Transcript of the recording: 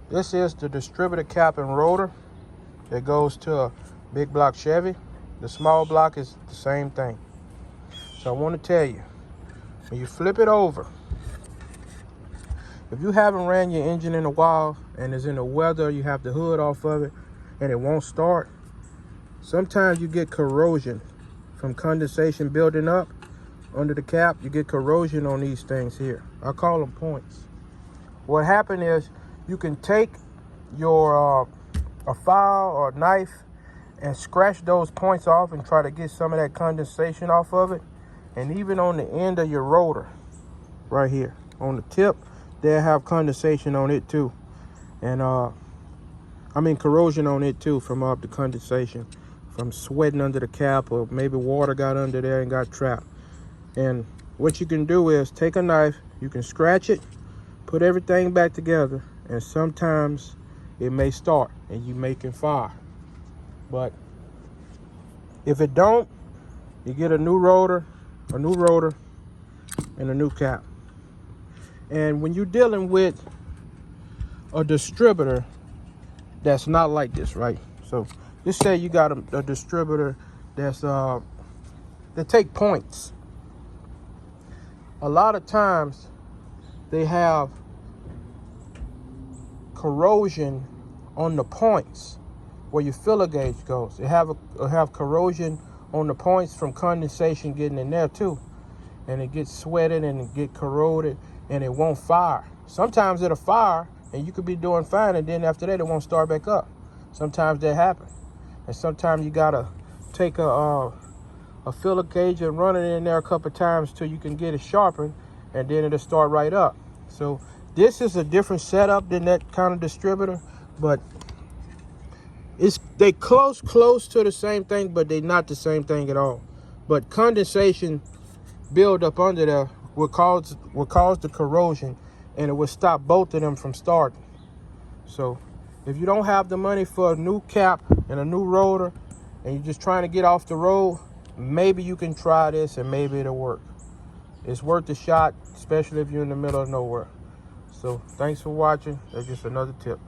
This is the distributor cap and rotor that goes to a big block Chevy. The small block is the same thing. So I want to tell you, when you flip it over, if you haven't ran your engine in a while and it's in the weather, you have the hood off of it and it won't start, sometimes you get corrosion from condensation building up under the cap. You get corrosion on these things here. I call them points. What happened is you can take your a file or a knife and scratch those points off and try to get some of that condensation off of it. And even on the end of your rotor, right here on the tip, they'll have condensation on it too. And corrosion on it too from the condensation from sweating under the cap, or maybe water got under there and got trapped. And what you can do is take a knife, you can scratch it, put everything back together, and sometimes it may start and you making fire. But if it don't, you get a new rotor, and a new cap. And when you're dealing with a distributor that's not like this, right? So just say you got a distributor that's that take points. A lot of times they have corrosion on the points where your filler gauge goes. They have corrosion on the points from condensation getting in there too, and it gets sweated and it get corroded and it won't fire. Sometimes it'll fire and you could be doing fine, and then after that it won't start back up. Sometimes that happens. And sometimes you gotta take a filler gauge and run it in there a couple times till you can get it sharpened, and then it'll start right up. So this is a different setup than that kind of distributor, but they close to the same thing, but they're not the same thing at all. But condensation build up under there will cause the corrosion, and it will stop both of them from starting. So if you don't have the money for a new cap and a new rotor, and you're just trying to get off the road, maybe you can try this and maybe it'll work. It's worth a shot, especially if you're in the middle of nowhere. So thanks for watching. That's just another tip.